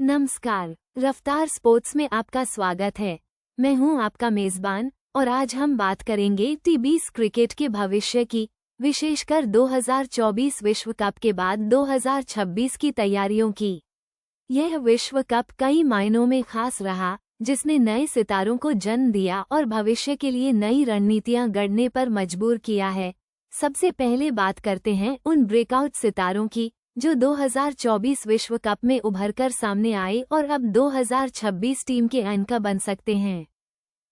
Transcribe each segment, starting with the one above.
नमस्कार। रफ्तार स्पोर्ट्स में आपका स्वागत है। मैं हूं आपका मेजबान और आज हम बात करेंगे T20 क्रिकेट के भविष्य की, विशेषकर 2024 विश्व कप के बाद 2026 की तैयारियों की। यह विश्व कप कई मायनों में खास रहा, जिसने नए सितारों को जन्म दिया और भविष्य के लिए नई रणनीतियां गढ़ने पर मजबूर किया है। सबसे पहले बात करते हैं उन ब्रेकआउट सितारों की जो 2024 विश्व कप में उभरकर सामने आए और अब 2026 टीम के एंकर बन सकते हैं।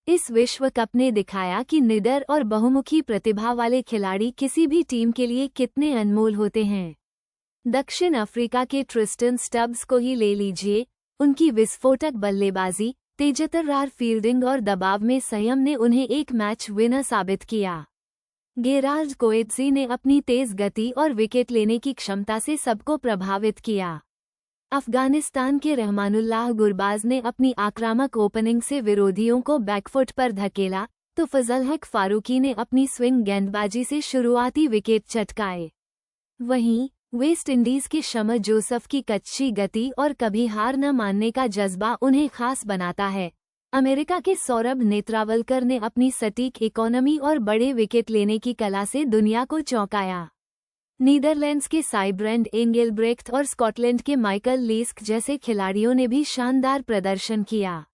इस विश्व कप ने दिखाया कि निडर और बहुमुखी प्रतिभा वाले खिलाड़ी किसी भी टीम के लिए कितने अनमोल होते हैं। दक्षिण अफ्रीका के ट्रिस्टन स्टब्स को ही ले लीजिए। उनकी विस्फोटक बल्लेबाजी, तेजतर्रार फील्डिंग और दबाव में संयम ने उन्हें एक मैच विनर साबित किया। गेराल्ड कोएट्जी ने अपनी तेज गति और विकेट लेने की क्षमता से सबको प्रभावित किया। अफगानिस्तान के रहमानुल्लाह गुरबाज ने अपनी आक्रामक ओपनिंग से विरोधियों को बैकफुट पर धकेला, तो फजल हक फारूकी ने अपनी स्विंग गेंदबाजी से शुरुआती विकेट चटकाए। वहीं वेस्ट इंडीज के शमर जोसफ की कच्ची गति और कभी हार न मानने का जज्बा उन्हें खास बनाता है। अमेरिका के सौरभ नेत्रावलकर ने अपनी सटीक इकोनॉमी और बड़े विकेट लेने की कला से दुनिया को चौंकाया। नीदरलैंड्स के साइब्रेंड एंगेलब्रेक्ट और स्कॉटलैंड के माइकल लीस्क जैसे खिलाड़ियों ने भी शानदार प्रदर्शन किया।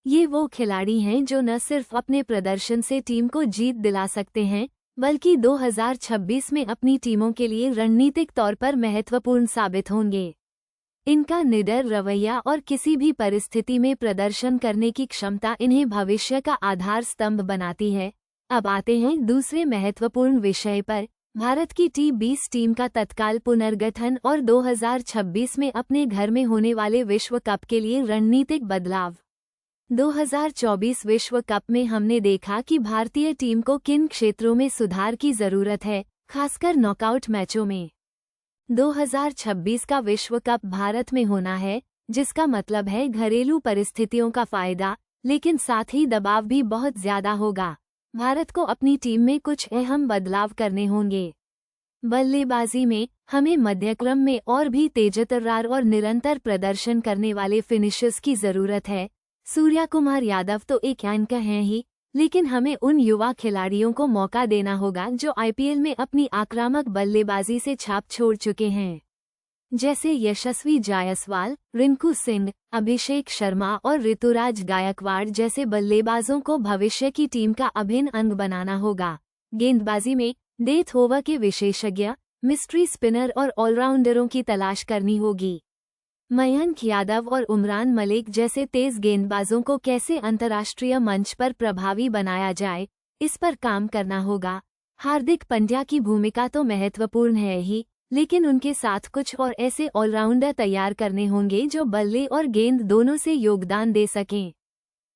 ये वो खिलाड़ी हैं जो न सिर्फ अपने प्रदर्शन से टीम को जीत दिला सकते हैं, बल्कि 2026 में अपनी टीमों के लिए रणनीतिक तौर पर महत्वपूर्ण साबित होंगे। इनका निडर रवैया और किसी भी परिस्थिति में प्रदर्शन करने की क्षमता इन्हें भविष्य का आधार स्तंभ बनाती है। अब आते हैं दूसरे महत्वपूर्ण विषय पर, भारत की T20 टीम का तत्काल पुनर्गठन और 2026 में अपने घर में होने वाले विश्व कप के लिए रणनीतिक बदलाव। 2024 विश्व कप में हमने देखा कि भारतीय टीम को किन क्षेत्रों में सुधार की जरूरत है, खासकर नॉकआउट मैचों में। 2026 का विश्व कप भारत में होना है, जिसका मतलब है घरेलू परिस्थितियों का फायदा, लेकिन साथ ही दबाव भी बहुत ज्यादा होगा। भारत को अपनी टीम में कुछ अहम बदलाव करने होंगे। बल्लेबाजी में हमें मध्यक्रम में और भी तेजतर्रार और निरंतर प्रदर्शन करने वाले फिनिशर्स की जरूरत है। सूर्या कुमार यादव तो एक एंकर हैं ही, लेकिन हमें उन युवा खिलाड़ियों को मौका देना होगा जो IPL में अपनी आक्रामक बल्लेबाजी से छाप छोड़ चुके हैं, जैसे यशस्वी जायसवाल, रिंकू सिंह, अभिषेक शर्मा और ऋतुराज गायकवाड़ जैसे बल्लेबाजों को भविष्य की टीम का अभिन्न अंग बनाना होगा। गेंदबाजी में डेथ ओवर के विशेषज्ञ, मिस्ट्री स्पिनर और ऑलराउंडरों की तलाश करनी होगी। मयंक यादव और उमरान मलिक जैसे तेज गेंदबाजों को कैसे अंतर्राष्ट्रीय मंच पर प्रभावी बनाया जाए, इस पर काम करना होगा। हार्दिक पांड्या की भूमिका तो महत्वपूर्ण है ही, लेकिन उनके साथ कुछ और ऐसे ऑलराउंडर तैयार करने होंगे जो बल्ले और गेंद दोनों से योगदान दे सकें।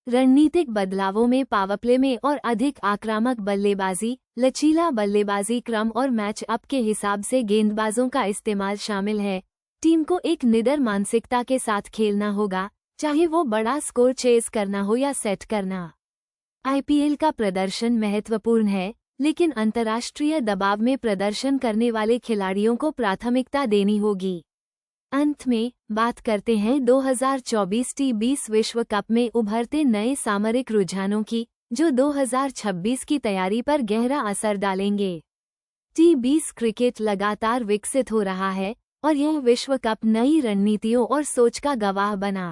रणनीतिक बदलावों में पावरप्ले में और अधिक आक्रामक बल्लेबाजी, लचीला बल्लेबाजी क्रम और मैच अप के हिसाब से गेंदबाजों का इस्तेमाल शामिल है। टीम को एक निडर मानसिकता के साथ खेलना होगा, चाहे वो बड़ा स्कोर चेस करना हो या सेट करना। IPL का प्रदर्शन महत्वपूर्ण है, लेकिन अंतर्राष्ट्रीय दबाव में प्रदर्शन करने वाले खिलाड़ियों को प्राथमिकता देनी होगी। अंत में बात करते हैं 2024 T20 विश्व कप में उभरते नए सामरिक रुझानों की, जो 2026 की तैयारी पर गहरा असर डालेंगे। T20 क्रिकेट लगातार विकसित हो रहा है और यह विश्व कप नई रणनीतियों और सोच का गवाह बना।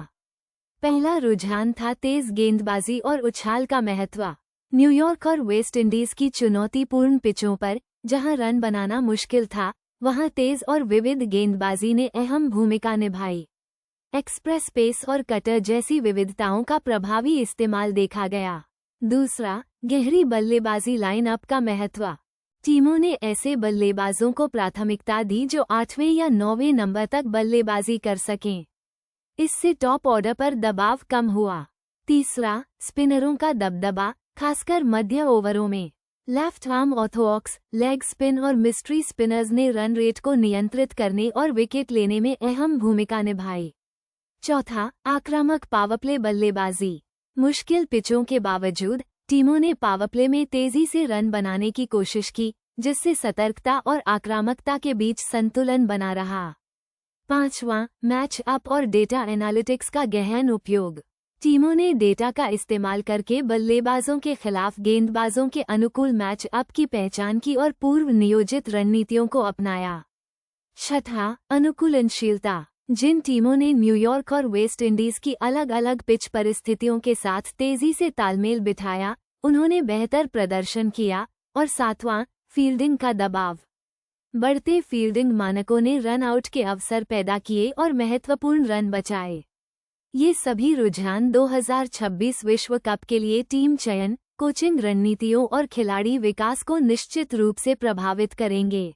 पहला रुझान था तेज गेंदबाजी और उछाल का महत्व। न्यूयॉर्क और वेस्ट इंडीज की चुनौतीपूर्ण पिचों पर, जहां रन बनाना मुश्किल था, वहां तेज और विविध गेंदबाजी ने अहम भूमिका निभाई। एक्सप्रेस पेस और कटर जैसी विविधताओं का प्रभावी इस्तेमाल देखा गया। दूसरा, गहरी बल्लेबाजी लाइनअप का महत्व। टीमों ने ऐसे बल्लेबाजों को प्राथमिकता दी जो 8वें या 9वें नंबर तक बल्लेबाजी कर सकें। इससे टॉप ऑर्डर पर दबाव कम हुआ। तीसरा, स्पिनरों का दबदबा, खासकर मध्य ओवरों में। Left arm Orthodox, leg spin और मिस्ट्री स्पिनर्स ने रन रेट को नियंत्रित करने और विकेट लेने में अहम भूमिका निभाई। चौथा, आक्रामक पावरप्ले बल्लेबाजी। मुश्किल पिचों के बावजूद टीमों ने पावरप्ले में तेजी से रन बनाने की कोशिश की, जिससे सतर्कता और आक्रामकता के बीच संतुलन बना रहा। 5वां, मैच अप और डेटा एनालिटिक्स का गहन उपयोग। टीमों ने डेटा का इस्तेमाल करके बल्लेबाजों के खिलाफ गेंदबाजों के अनुकूल मैच अप की पहचान की और पूर्व नियोजित रणनीतियों को अपनाया। 6, अनुकूलनशीलता। जिन टीमों ने न्यूयॉर्क और वेस्ट इंडीज की अलग अलग पिच परिस्थितियों के साथ तेजी से तालमेल बिठाया, उन्होंने बेहतर प्रदर्शन किया। और 7वां, फील्डिंग का दबाव। बढ़ते फील्डिंग मानकों ने रन आउट के अवसर पैदा किए और महत्वपूर्ण रन बचाए। ये सभी रुझान 2026 विश्व कप के लिए टीम चयन, कोचिंग रणनीतियों और खिलाड़ी विकास को निश्चित रूप से प्रभावित करेंगे।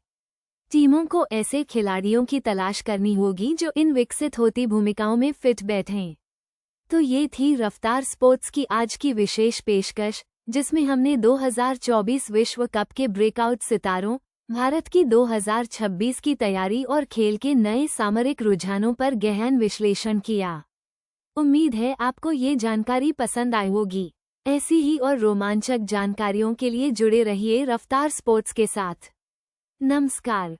टीमों को ऐसे खिलाड़ियों की तलाश करनी होगी जो इन विकसित होती भूमिकाओं में फिट बैठें। तो ये थी रफ्तार स्पोर्ट्स की आज की विशेष पेशकश, जिसमें हमने 2024 विश्व कप के ब्रेकआउट सितारों, भारत की 2026 की तैयारी और खेल के नए सामरिक रुझानों पर गहन विश्लेषण किया। उम्मीद है आपको ये जानकारी पसंद आई होगी। ऐसी ही और रोमांचक जानकारियों के लिए जुड़े रहिए रफ्तार स्पोर्ट्स के साथ। नमस्कार।